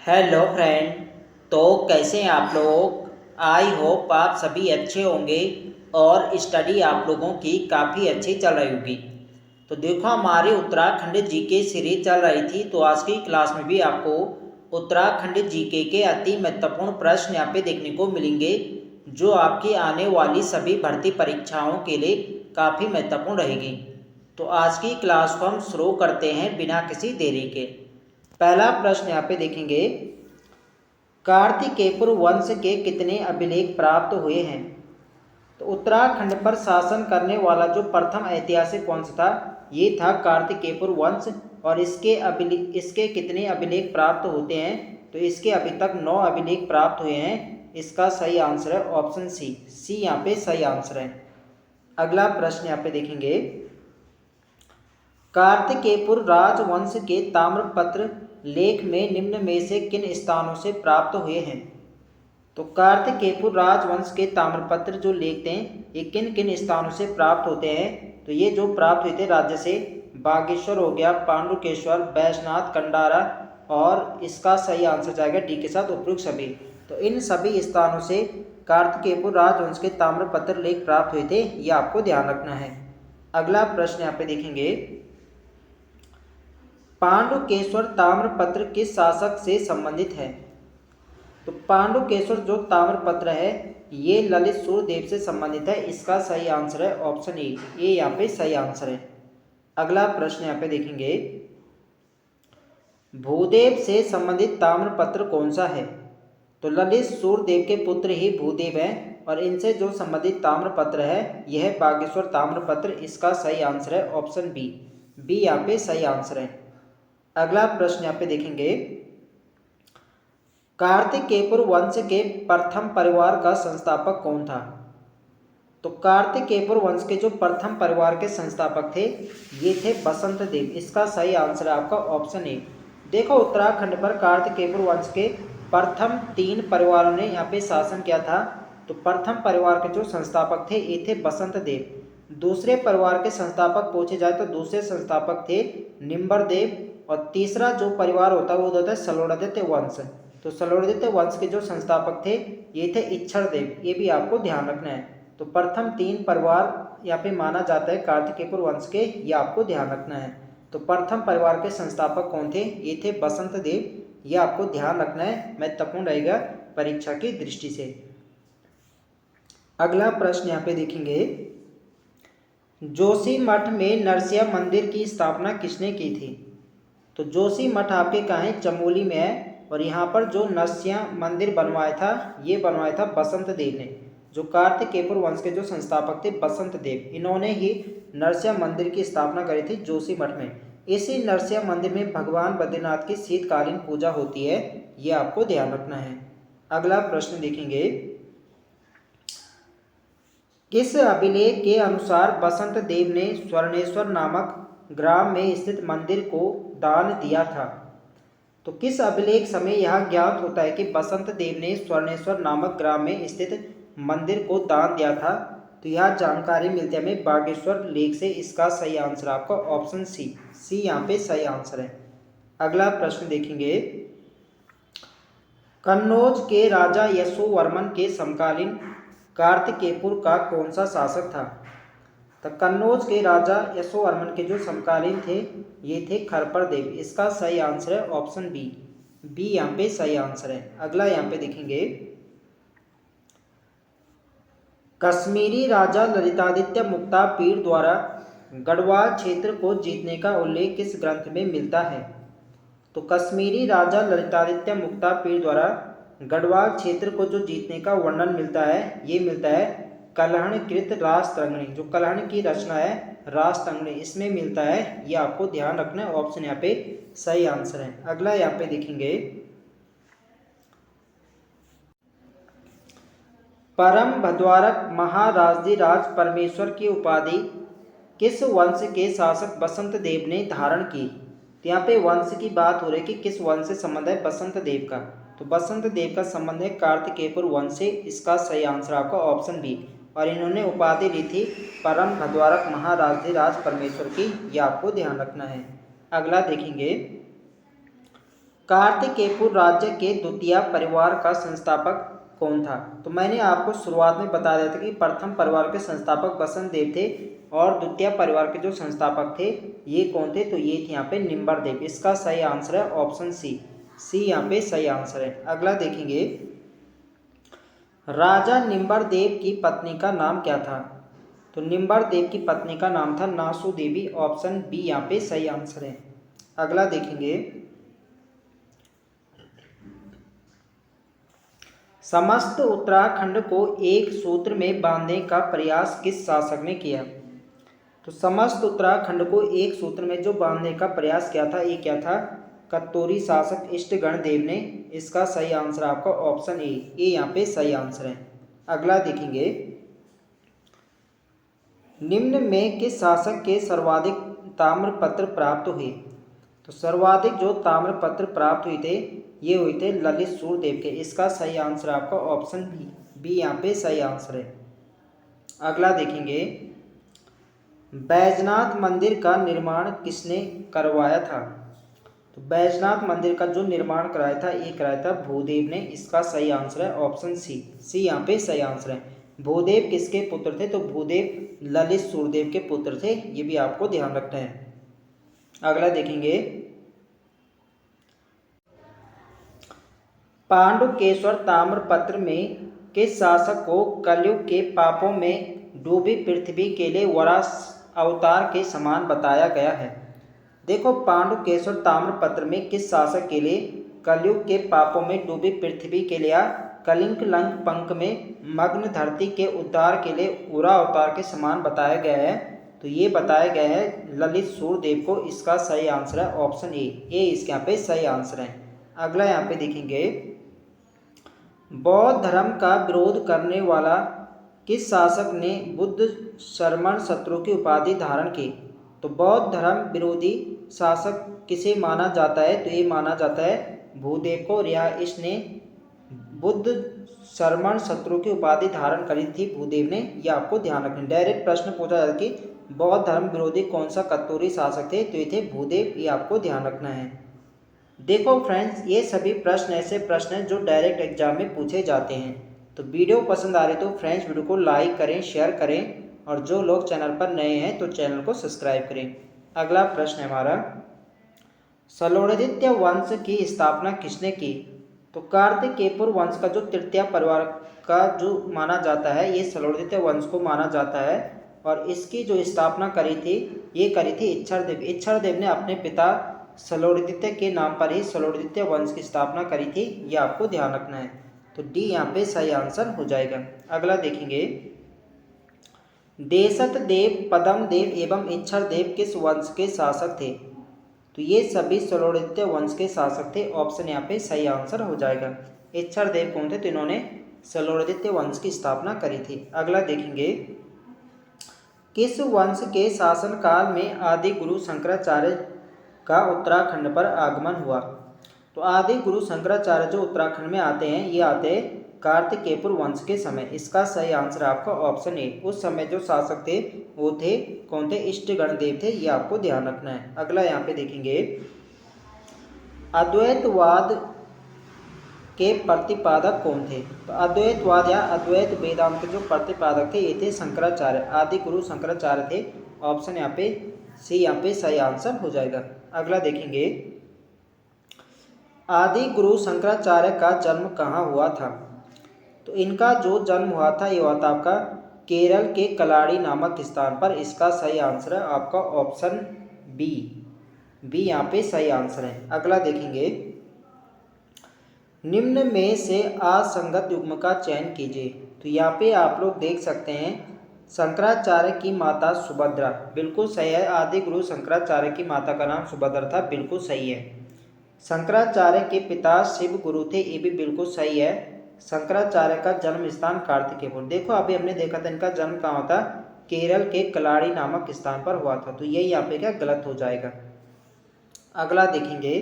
Hello friend. तो कैसे हैं आप लोग। आई होप आप सभी अच्छे होंगे और स्टडी आप लोगों की काफ़ी अच्छी चल रही होगी। तो देखो हमारे उत्तराखंड जीके सीरीज चल रही थी, तो आज की क्लास में भी आपको उत्तराखंड जीके के अति महत्वपूर्ण प्रश्न यहाँ पे देखने को मिलेंगे, जो आपकी आने वाली सभी भर्ती परीक्षाओं के लिए काफ़ी महत्वपूर्ण रहेगी। तो आज की क्लास को हम शुरू करते हैं बिना किसी देरी के। पहला प्रश्न यहाँ पे देखेंगे, कार्तिकेयपुर वंश के कितने अभिलेख प्राप्त हुए हैं। तो उत्तराखंड पर शासन करने वाला जो प्रथम ऐतिहासिक वंश था ये था कार्तिकेयपुर वंश। और इसके कितने अभिलेख प्राप्त होते हैं, तो इसके अभी तक 9 अभिलेख प्राप्त हुए हैं। इसका सही आंसर है ऑप्शन सी यहाँ पे सही आंसर है। अगला प्रश्न यहाँ पे देखेंगे, कार्तिकेयपुर राजवंश के ताम्रपत्र लेख में निम्न में से किन स्थानों से प्राप्त हुए हैं। तो कार्तिकेयपुर राजवंश के ताम्रपत्र जो लेख हैं ये किन किन स्थानों से प्राप्त होते हैं। तो ये जो प्राप्त हुए थे राज्य से बागेश्वर हो गया, पांडुकेश्वर, बैजनाथ, कंडारा, और इसका सही आंसर जाएगा डी के साथ उपयुक्त सभी। तो इन सभी स्थानों से कार्तिकेयपुर राजवंश के ताम्रपत्र लेख प्राप्त हुए थे, ये आपको ध्यान रखना है। अगला प्रश्न यहाँ पे देखेंगे, पांडुकेश्वर ताम्रपत्र किस शासक से संबंधित है। तो पांडुकेश्वर जो ताम्रपत्र है ये ललित सूर्यदेव से संबंधित है। इसका सही आंसर है ऑप्शन ए, ये यहाँ पे सही आंसर है। अगला प्रश्न यहाँ पे देखेंगे, भूदेव से संबंधित ताम्रपत्र कौन सा है। तो ललित सूर्यदेव के पुत्र ही भूदेव हैं, और इनसे जो संबंधित ताम्रपत्र है यह है बागेश्वर ताम्रपत्र। इसका सही आंसर है ऑप्शन बी यहाँ पे सही आंसर है। अगला प्रश्न यहाँ पे देखेंगे, कार्तिकेयपुर वंश के प्रथम परिवार का संस्थापक कौन था। तो कार्तिकेयपुर वंश के जो प्रथम परिवार के संस्थापक थे ये थे बसंत देव। इसका सही आंसर है आपका ऑप्शन ए। देखो उत्तराखंड पर कार्तिकेयपुर वंश के प्रथम 3 परिवारों ने यहाँ पे शासन किया था। तो प्रथम परिवार के जो संस्थापक थे ये थे बसंत देव। दूसरे परिवार के संस्थापक पूछे जाए तो दूसरे संस्थापक थे निम्बर देव, और तीसरा जो परिवार होता है वो होता है सलोणादित्य वंश। तो सलोणादित्य वंश के जो संस्थापक थे ये थे इच्छर देव, ये भी आपको ध्यान रखना है। तो प्रथम 3 परिवार यहाँ पे माना जाता है कार्तिकेयपुर वंश के, ये आपको ध्यान रखना है। तो प्रथम परिवार के संस्थापक कौन थे, ये थे बसंत देव, ये आपको ध्यान रखना है, महत्वपूर्ण रहेगा परीक्षा की दृष्टि से। अगला प्रश्न यहाँ पे देखेंगे, जोशीमठ में नरसिंह मंदिर की स्थापना किसने की थी। तो जोशीमठ आपके कहाँ है, चमोली में है, और यहाँ पर जो नरसिंह मंदिर बनवाया था ये बनवाया था बसंत देव ने। जो कार्तिकेयपुर वंश के जो संस्थापक थे बसंत देव, इन्होंने ही नरसिंह मंदिर की स्थापना करी थी जोशीमठ में। इसी नरसिंह मंदिर में भगवान बद्रीनाथ की शीतकालीन पूजा होती है, ये आपको ध्यान रखना है। अगला प्रश्न देखेंगे, किस अभिलेख के अनुसार बसंत देव ने स्वर्णेश्वर नामक ग्राम में स्थित मंदिर को दान दिया था। तो किस अभिलेख समय यह ज्ञात होता है कि बसंत देव ने स्वर्णेश्वर नामक ग्राम में स्थित मंदिर को दान दिया था। तो यह जानकारी मिलती है हमें बागेश्वर लेख से। इसका सही आंसर आपका ऑप्शन सी यहाँ पे सही आंसर है। अगला प्रश्न देखेंगे, कन्नौज के राजा यशोवर्मन के समकालीन कार्तिकेयपुर का कौन सा शासक था। तो कन्नौज के राजा यशोवर्मन के जो समकालीन थे ये थे खरपर देव। इसका सही आंसर है ऑप्शन बी यहाँ पे सही आंसर है। अगला यहाँ पे देखेंगे, कश्मीरी राजा ललितादित्य मुक्तापीड़ द्वारा गढ़वाल क्षेत्र को जीतने का उल्लेख किस ग्रंथ में मिलता है। तो कश्मीरी राजा ललितादित्य मुक्तापीड़ द्वारा गढ़वाल क्षेत्र को जो जीतने का वर्णन मिलता है ये मिलता है कलहणकृत राजतरंगिणी। जो कलहण की रचना है राजतरंगिणी, इसमें मिलता है, ये आपको ध्यान रखना है। ऑप्शन यहाँ पे सही आंसर है। अगला यहाँ पे देखेंगे, परम भद्वारक महाराजधिराज परमेश्वर की उपाधि किस वंश के शासक बसंत देव ने धारण की। तो यहाँ पे वंश की बात हो रही है कि किस वंश से संबंध है बसंत देव का। तो बसंत देव का संबंध है कार्तिकेयपुर वंश से। इसका सही आंसर आपका ऑप्शन बी। और इन्होंने उपाधि ली थी परम भद्वारक महाराजधिराज परमेश्वर की, यह आपको ध्यान रखना है। अगला देखेंगे, कार्तिकेयपुर राज्य के द्वितीय परिवार का संस्थापक कौन था? तो मैंने आपको शुरुआत में बता दिया था कि प्रथम परिवार के संस्थापक बसंत देव थे और द्वितीय परिवार के जो संस्थापक थे ये कौन थे? तो ये थे यहाँ पे निम्बर देव। इसका सही आंसर है ऑप्शन सी। सी यहाँ पे सही आंसर है। अगला देखेंगे, राजा निम्बर देव की पत्नी का नाम क्या था? तो निम्बर देव की पत्नी का नाम था नासु देवी। ऑप्शन बी यहाँ पे सही आंसर है। अगला देखेंगे, समस्त उत्तराखंड को एक सूत्र में बांधने का प्रयास किस शासक ने किया? तो समस्त उत्तराखंड को एक सूत्र में जो बांधने का प्रयास किया था ये क्या था? कत्तूरी शासक इष्टगण देव ने। इसका सही आंसर आपका ऑप्शन ए यहाँ पे सही आंसर है। अगला देखेंगे, निम्न में किस शासक के सर्वाधिक ताम्रपत्र प्राप्त हुए? तो सर्वाधिक जो ताम्रपत्र प्राप्त हुए थे ये हुए थे ललित सूर्यदेव के। इसका सही आंसर आपका ऑप्शन बी यहाँ पे सही आंसर है। अगला देखेंगे, बैजनाथ मंदिर का निर्माण किसने करवाया था? तो बैजनाथ मंदिर का जो निर्माण कराया था ये कराया था भूदेव ने। इसका सही आंसर है ऑप्शन सी। सी यहाँ पे सही आंसर है। भूदेव किसके पुत्र थे? तो भूदेव ललित सूर्यदेव के पुत्र थे। ये भी आपको ध्यान रखना है। अगला देखेंगे, पांडुकेश्वर ताम्रपत्र में किस शासक को कलयुग के पापों में डूबी पृथ्वी के लिए वराह अवतार के समान बताया गया है? देखो, पांडुकेश्वर ताम्रपत्र में किस शासक के लिए कलयुग के पापों में डूबी पृथ्वी के लिए कलिंग लंक पंख में मग्न धरती के उद्धार के लिए वराह अवतार के समान बताया गया है? तो ये बताया गया है ललित सूर्यदेव को। इसका सही आंसर है ऑप्शन ए इसके यहाँ पे सही आंसर है। अगला यहाँ पे देखेंगे, बौद्ध धर्म का विरोध करने वाला किस शासक ने बुद्ध शर्मण शत्रु की उपाधि धारण की? तो बौद्ध धर्म विरोधी शासक किसे माना जाता है? तो ये माना जाता है भूदेव को। और इसने बुद्ध शर्मण शत्रु की उपाधि धारण करी थी भूदेव ने। ये आपको ध्यान रखना। डायरेक्ट प्रश्न पूछा जाता कि बौद्ध धर्म विरोधी कौन सा कत्तूरी शासक थे? तो ये थे भूदेव। ये आपको ध्यान रखना है। देखो फ्रेंड्स, ये सभी प्रश्न ऐसे प्रश्न हैं जो डायरेक्ट एग्जाम में पूछे जाते हैं। तो वीडियो पसंद आ रही तो फ्रेंड्स वीडियो को लाइक करें, शेयर करें और जो लोग चैनल पर नए हैं तो चैनल को सब्सक्राइब करें। अगला प्रश्न है हमारा, सलोणिदित्य वंश की स्थापना किसने की? तो कार्तिकेयपुर वंश का जो तृतीय परिवार का जो माना जाता है ये सलोणिदित्य वंश को माना जाता है। और इसकी जो स्थापना करी थी ये करी थी इच्छरदेव। इच्छरदेव ने अपने पिता सलोणिदित्य के नाम पर ही सलोणिदित्य वंश की स्थापना करी थी। ये आपको ध्यान रखना है। तो डी यहाँ पे सही आंसर हो जाएगा। अगला देखेंगे, देशत देव, पदम देव एवं इच्छरदेव किस वंश के शासक थे? तो ये सभी सलोणिदित्य वंश के शासक थे। ऑप्शन यहाँ पे सही आंसर हो जाएगा। इच्छरदेव कौन थे? तो इन्होंने सलोणिदित्य वंश की स्थापना करी थी। अगला देखेंगे, किस वंश के शासनकाल में आदि गुरु शंकराचार्य का उत्तराखंड पर आगमन हुआ? तो आदि गुरु शंकराचार्य जो उत्तराखंड में आते हैं ये आते हैं कार्तिकेयपुर वंश के समय। इसका सही आंसर आपका ऑप्शन ए। उस समय जो शासक थे वो थे कौन थे? इष्टगण देव थे। ये आपको ध्यान रखना है। अगला यहाँ पे देखेंगे, अद्वैतवाद के प्रतिपादक कौन थे? तो अद्वैतवाद या अद्वैत वेदांत के जो प्रतिपादक थे ये थे शंकराचार्य। आदि गुरु शंकराचार्य थे। ऑप्शन यहाँ पे सी यहाँ पे सही आंसर हो जाएगा। अगला देखेंगे, आदि गुरु शंकराचार्य का जन्म कहाँ हुआ था? तो इनका जो जन्म हुआ था ये हुआ था आपका केरल के कलाड़ी नामक स्थान पर। इसका सही आंसर है आपका ऑप्शन बी यहाँ पे सही आंसर है। अगला देखेंगे, निम्न में से असंगत युग्म का चयन कीजिए। तो यहाँ पे आप लोग देख सकते हैं शंकराचार्य की माता सुभद्रा, बिल्कुल सही है। आदि गुरु शंकराचार्य की माता का नाम सुभद्रा था, बिल्कुल सही है। शंकराचार्य के पिता शिव गुरु थे, ये भी बिल्कुल सही है। शंकराचार्य का जन्म स्थान कार्तिकेयपुर। देखो अभी हमने देखा था इनका जन्म कहाँ होता? केरल के कलाड़ी नामक स्थान पर हुआ था। तो ये यहाँ पे क्या गलत हो जाएगा। अगला देखेंगे,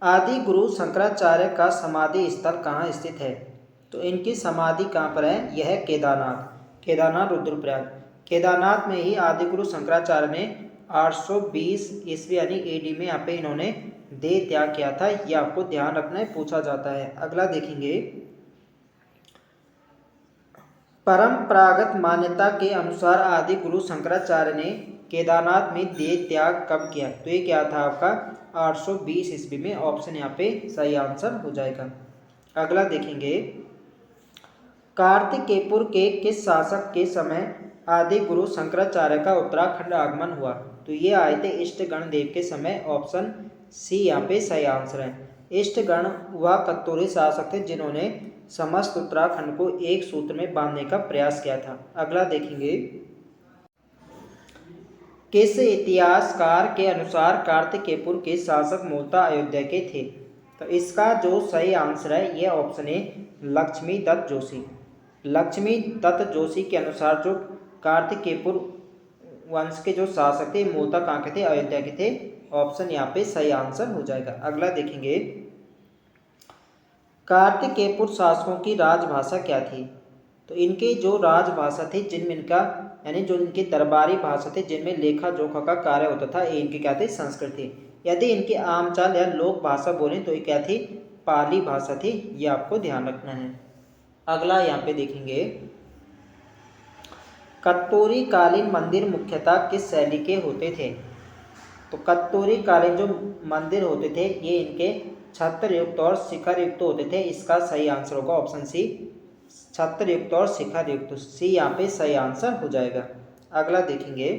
आदि गुरु शंकराचार्य का समाधि स्थल कहाँ स्थित है? तो इनकी समाधि कहाँ पर है? यह केदारनाथ रुद्रप्रयाग। केदारनाथ में ही आदि गुरु शंकराचार्य ने 820 ईस्वी यानी एडी में यहाँ पे इन्होंने देह त्याग किया था, ये आपको ध्यान रखना है, पूछा जाता है। अगला देखेंगे, परंपरागत मान्यता के अनुसार आदि गुरु शंकराचार्य ने केदारनाथ में देह त्याग कब किया? तो ये क्या था आपका 820 ईस्वी में। ऑप्शन यहाँ पे सही आंसर हो जाएगा। अगला देखेंगे, कार्तिकेयपुर के किस शासक के समय आदि गुरु शंकराचार्य का उत्तराखंड आगमन हुआ? तो ये आए थे इष्टगण देव के समय। ऑप्शन सी यहाँ पे सही आंसर है। इष्टगण वह कत्तूरी शासक थे जिन्होंने समस्त उत्तराखंड को एक सूत्र में बांधने का प्रयास किया था। अगला देखेंगे, किस इतिहासकार के अनुसार कार्तिकेयपुर के शासक मूलतः अयोध्या के थे? तो इसका जो सही आंसर है ये ऑप्शन है लक्ष्मी दत्त जोशी। लक्ष्मी दत्त जोशी के अनुसार जो कार्तिकेयपुर वंश के जो शासक थे मूलतः कहाँ के थे? अयोध्या के थे। ऑप्शन यहाँ पे सही आंसर हो जाएगा। अगला देखेंगे, कार्तिकेयपुर शासकों की राजभाषा क्या थी? तो इनकी जो राजभाषा थी, जिनमें इनका यानी जो इनकी दरबारी भाषा थी, जिनमें लेखा जोखा का कार्य होता था, ये इनकी क्या थी? संस्कृत थी। यदि इनकी आम चाल या लोक भाषा बोले तो ये क्या थी? पाली भाषा थी। ये आपको ध्यान रखना है। अगला यहाँ पे देखेंगे, कत्तूरी कालीन मंदिर मुख्यतः किस शैली के होते थे? तो कत्तूरी कालीन जो मंदिर होते थे ये इनके छत्र युक्त और शिखर युक्त होते थे। इसका सही आंसर होगा ऑप्शन सी, छत्र युक्त और शिखर युक्त। सी यहाँ पे सही आंसर हो जाएगा। अगला देखेंगे,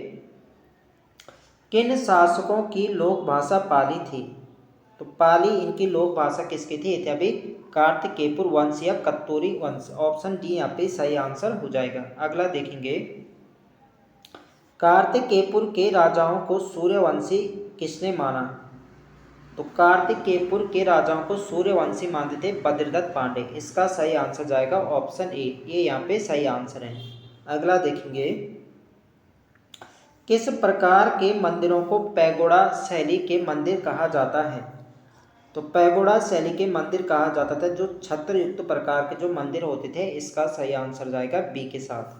किन शासकों की लोक भाषा पाली थी? तो पाली इनकी लोक भाषा किसकी थी? थे अभी कार्तिकेयपुर वंश या कत्तूरी वंश। ऑप्शन डी यहाँ पे सही आंसर हो जाएगा। अगला देखेंगे, कार्तिकेयपुर के राजाओं को सूर्यवंशी किसने माना? तो कार्तिकेयपुर के राजाओं को सूर्यवंशी मानते थे बद्रीदत्त पांडे। इसका सही आंसर जाएगा ऑप्शन ए, ये यहाँ पे सही आंसर है। अगला देखेंगे, किस प्रकार के मंदिरों को पैगोडा शैली के मंदिर कहा जाता है? तो पैगोडा शैली के मंदिर कहा जाता था जो छत्र युक्त प्रकार के जो मंदिर होते थे। इसका सही आंसर जाएगा बी के साथ।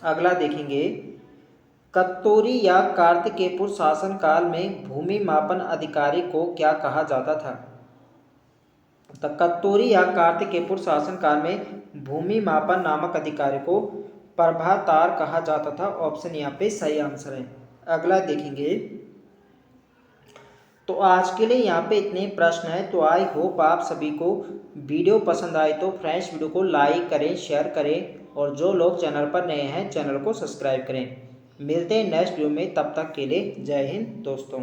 अगला देखेंगे, कत्तूरी या कार्तिकेयपुर शासन काल में भूमि मापन अधिकारी को क्या कहा जाता था? तो कत्तूरी या कार्तिकेयपुर शासन काल में भूमि मापन नामक अधिकारी को प्रभातार कहा जाता था। ऑप्शन यहाँ पे सही आंसर है। अगला देखेंगे, तो आज के लिए यहाँ पे इतने प्रश्न हैं। तो आई होप आप सभी को वीडियो पसंद आए तो फ्रेंड्स वीडियो को लाइक करें, शेयर करें और जो लोग चैनल पर नए हैं चैनल को सब्सक्राइब करें। मिलते हैं नेक्स्ट वीडियो में, तब तक के लिए जय हिंद दोस्तों।